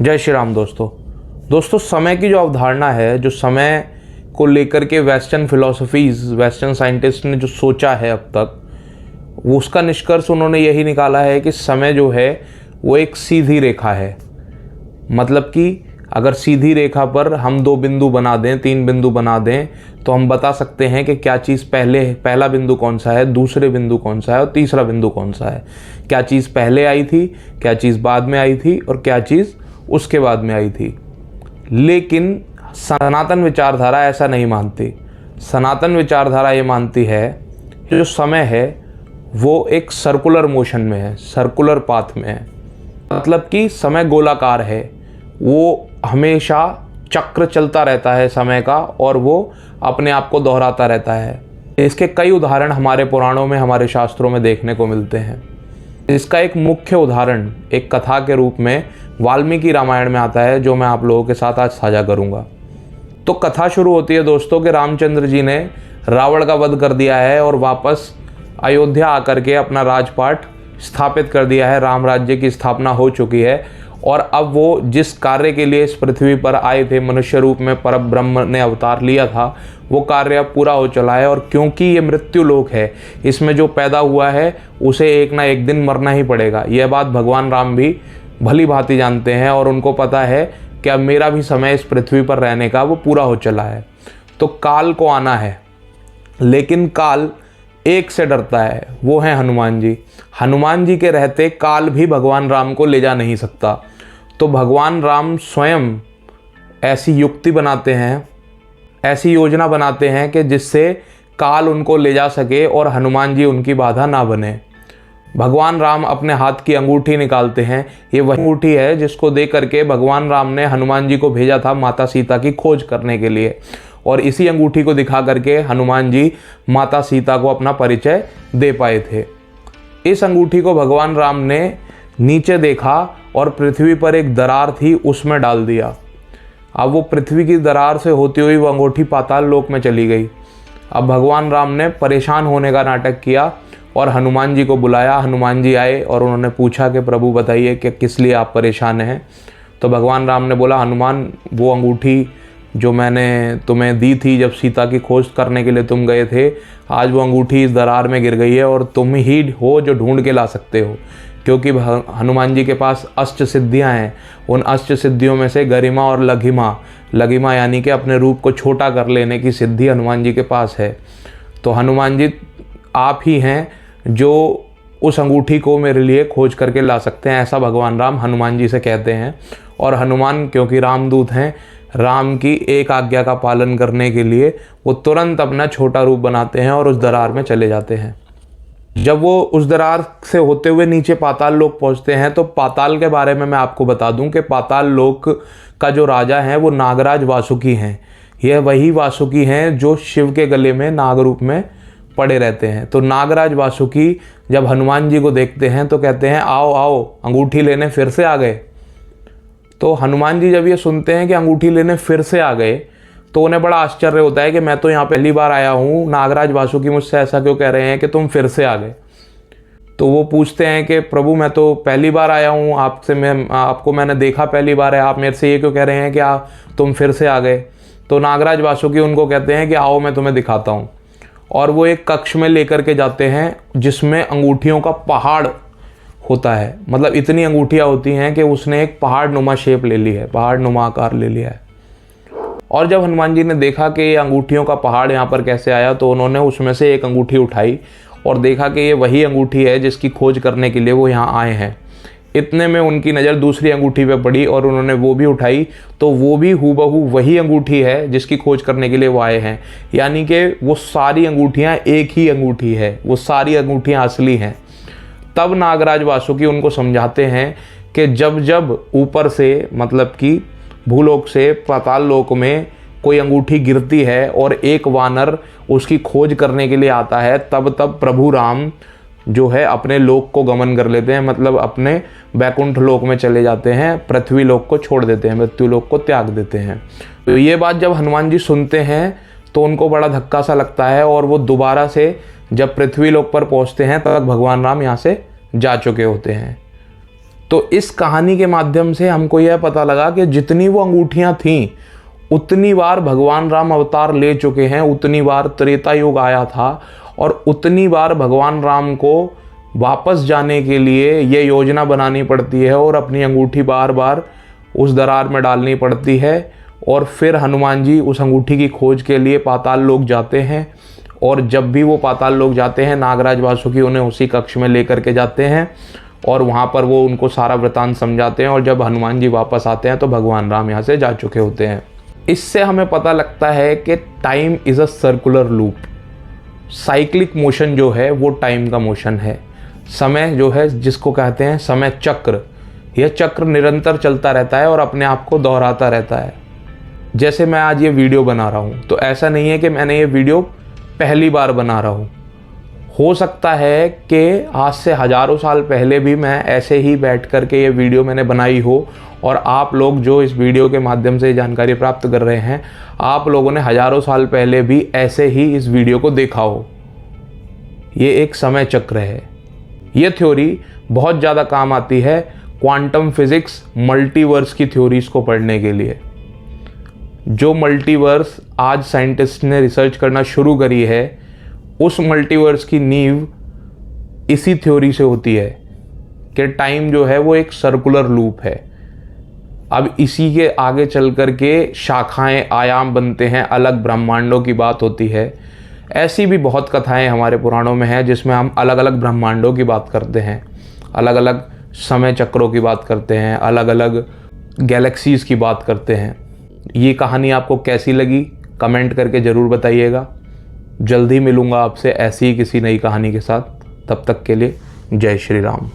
जय श्री राम दोस्तों समय की जो अवधारणा है, जो समय को लेकर के वेस्टर्न फिलॉसफीज़, वेस्टर्न साइंटिस्ट ने जो सोचा है अब तक, वो उसका निष्कर्ष उन्होंने यही निकाला है कि समय जो है वो एक सीधी रेखा है। मतलब कि अगर सीधी रेखा पर हम 2 बिंदु बना दें, 3 बिंदु बना दें, तो हम बता सकते हैं कि क्या चीज़ पहला बिंदु कौन सा है, दूसरे बिंदु कौन सा है और तीसरा बिंदु कौन सा है। क्या चीज़ पहले आई थी, क्या चीज़ बाद में आई थी और क्या चीज़ उसके बाद में आई थी। लेकिन सनातन विचारधारा ऐसा नहीं मानती। सनातन विचारधारा ये मानती है कि जो समय है वो एक सर्कुलर मोशन में है, सर्कुलर पाथ में है। मतलब कि समय गोलाकार है, वो हमेशा चक्र चलता रहता है समय का और वो अपने आप को दोहराता रहता है। इसके कई उदाहरण हमारे पुराणों में, हमारे शास्त्रों में देखने को मिलते हैं। इसका एक मुख्य उदाहरण एक कथा के रूप में वाल्मीकि रामायण में आता है, जो मैं आप लोगों के साथ आज साझा करूंगा। तो कथा शुरू होती है दोस्तों कि रामचंद्र जी ने रावण का वध कर दिया है और वापस अयोध्या आकर के अपना राजपाट स्थापित कर दिया है। राम राज्य की स्थापना हो चुकी है और अब वो जिस कार्य के लिए इस पृथ्वी पर आए थे, मनुष्य रूप में परब्रह्म ने अवतार लिया था, वो कार्य अब पूरा हो चला है। और क्योंकि ये मृत्यु लोक है, इसमें जो पैदा हुआ है उसे एक ना एक दिन मरना ही पड़ेगा। यह बात भगवान राम भी भली भांति जानते हैं और उनको पता है कि अब मेरा भी समय इस पृथ्वी पर रहने का वो पूरा हो चला है। तो काल को आना है, लेकिन काल एक से डरता है, वो है हनुमान जी। हनुमान जी के रहते काल भी भगवान राम को ले जा नहीं सकता। तो भगवान राम स्वयं ऐसी युक्ति बनाते हैं, ऐसी योजना बनाते हैं कि जिससे काल उनको ले जा सके और हनुमान जी उनकी बाधा ना बने। भगवान राम अपने हाथ की अंगूठी निकालते हैं। ये वही अंगूठी है जिसको दे करके भगवान राम ने हनुमान जी को भेजा था माता सीता की खोज करने के लिए। और इसी अंगूठी को दिखा करके हनुमान जी माता सीता को अपना परिचय दे पाए थे। इस अंगूठी को भगवान राम ने नीचे देखा और पृथ्वी पर एक दरार थी, उसमें डाल दिया। अब वो पृथ्वी की दरार से होती हुई वो अंगूठी पाताल लोक में चली गई। अब भगवान राम ने परेशान होने का नाटक किया और हनुमान जी को बुलाया। हनुमान जी आए और उन्होंने पूछा कि प्रभु बताइए कि किस लिए आप परेशान हैं। तो भगवान राम ने बोला, हनुमान, वो अंगूठी जो मैंने तुम्हें दी थी जब सीता की खोज करने के लिए तुम गए थे, आज वो अंगूठी इस दरार में गिर गई है और तुम ही हो जो ढूंढ के ला सकते हो। क्योंकि हनुमान जी के पास अष्ट सिद्धियां हैं। उन अष्ट सिद्धियों में से गरिमा और लघिमा यानी कि अपने रूप को छोटा कर लेने की सिद्धि हनुमान जी के पास है। तो हनुमान जी आप ही हैं जो उस अंगूठी को मेरे लिए खोज करके ला सकते हैं, ऐसा भगवान राम हनुमान जी से कहते हैं। और हनुमान क्योंकि रामदूत हैं, राम की एक आज्ञा का पालन करने के लिए वो तुरंत अपना छोटा रूप बनाते हैं और उस दरार में चले जाते हैं। जब वो उस दरार से होते हुए नीचे पाताल लोक पहुंचते हैं, तो पाताल के बारे में मैं आपको बता दूं कि पाताल लोक का जो राजा है वो नागराज वासुकी हैं। यह वही वासुकी हैं जो शिव के गले में नाग रूप में पड़े रहते हैं। तो नागराज वासुकी जब हनुमान जी को देखते हैं तो कहते हैं, आओ आओ, अंगूठी लेने फिर से आ गए। तो हनुमान जी जब ये सुनते हैं कि अंगूठी लेने फिर से आ गए, तो उन्हें बड़ा आश्चर्य होता है कि मैं तो यहाँ पहली बार आया हूँ, नागराज वासुकी मुझसे ऐसा क्यों कह रहे हैं कि तुम फिर से आ गए। तो वो पूछते हैं कि प्रभु, मैं तो पहली बार आया हूँ, आपको मैंने देखा पहली बार है, आप मेरे से ये क्यों कह रहे हैं कि तुम फिर से आ गए। तो नागराज वासुकी उनको कहते हैं कि आओ मैं तुम्हें दिखाता हूँ। और वो एक कक्ष में लेकर के जाते हैं जिसमें अंगूठियों का पहाड़ होता है। मतलब इतनी अंगूठियाँ होती हैं कि उसने एक पहाड़ नुमा शेप ले ली है, पहाड़ नुमा आकार ले लिया है। और जब हनुमान जी ने देखा कि ये अंगूठियों का पहाड़ यहाँ पर कैसे आया, तो उन्होंने उसमें से एक अंगूठी उठाई और देखा कि ये वही अंगूठी है जिसकी खोज करने के लिए वो यहाँ आए हैं। इतने में उनकी नज़र दूसरी अंगूठी पे पड़ी और उन्होंने वो भी उठाई, तो वो भी हूबहू वही अंगूठी है जिसकी खोज करने के लिए वो आए हैं। यानी कि वो सारी अंगूठियाँ एक ही अंगूठी है, वो सारी अंगूठियाँ असली हैं। तब नागराज वासुकी उनको समझाते हैं कि जब जब ऊपर से, मतलब कि भूलोक से पाताल लोक में कोई अंगूठी गिरती है और एक वानर उसकी खोज करने के लिए आता है, तब तब प्रभु राम जो है अपने लोक को गमन कर लेते हैं, मतलब अपने बैकुंठ लोक में चले जाते हैं, पृथ्वी लोक को छोड़ देते हैं, मृत्यु लोक को त्याग देते हैं। तो ये बात जब हनुमान जी सुनते हैं तो उनको बड़ा धक्का सा लगता है और वो दोबारा से जब पृथ्वी लोक पर पहुंचते हैं तब भगवान राम यहाँ से जा चुके होते हैं। तो तो इस कहानी के माध्यम से हमको यह पता लगा कि जितनी वो अंगूठियां थीं उतनी बार भगवान राम अवतार ले चुके हैं, उतनी बार त्रेता युग आया था और उतनी बार भगवान राम को वापस जाने के लिए ये योजना बनानी पड़ती है और अपनी अंगूठी बार बार उस दरार में डालनी पड़ती है। और फिर हनुमान जी उस अंगूठी की खोज के लिए पाताल लोक जाते हैं और जब भी वो पाताल लोक जाते हैं नागराज वासुकी उन्हें उसी कक्ष में लेकर के जाते हैं और वहाँ पर वो उनको सारा वृतांत समझाते हैं और जब हनुमान जी वापस आते हैं तो भगवान राम यहाँ से जा चुके होते हैं। इससे हमें पता लगता है कि time is a circular loop. Cyclic motion जो है वो टाइम का मोशन है। समय जो है जिसको कहते हैं समय चक्र, यह चक्र निरंतर चलता रहता है और अपने आप को दोहराता रहता है। जैसे मैं आज ये वीडियो बना रहा हूँ तो ऐसा नहीं है कि मैंने ये वीडियो पहली बार बना रहा हूँ। हो सकता है कि आज से हज़ारों साल पहले भी मैं ऐसे ही बैठ कर के ये वीडियो मैंने बनाई हो और आप लोग जो इस वीडियो के माध्यम से जानकारी प्राप्त कर रहे हैं आप लोगों ने हज़ारों साल पहले भी ऐसे ही इस वीडियो को देखा हो। ये एक समय चक्र है। ये थ्योरी बहुत ज़्यादा काम आती है क्वांटम फिज़िक्स मल्टीवर्स की थ्योरीज़ को पढ़ने के लिए। जो मल्टीवर्स आज साइंटिस्ट ने रिसर्च करना शुरू करी है उस मल्टीवर्स की नींव इसी थ्योरी से होती है कि टाइम जो है वो एक सर्कुलर लूप है। अब इसी के आगे चल कर के शाखाएं आयाम बनते हैं, अलग ब्रह्मांडों की बात होती है। ऐसी भी बहुत कथाएं हमारे पुराणों में हैं जिसमें हम अलग अलग ब्रह्मांडों की बात करते हैं, अलग अलग समय चक्रों की बात करते हैं, अलग अलग गैलेक्सीज़ की बात करते हैं। ये कहानी आपको कैसी लगी कमेंट करके ज़रूर बताइएगा। जल्दी मिलूँगा आपसे ऐसी ही किसी नई कहानी के साथ। तब तक के लिए जय श्री राम।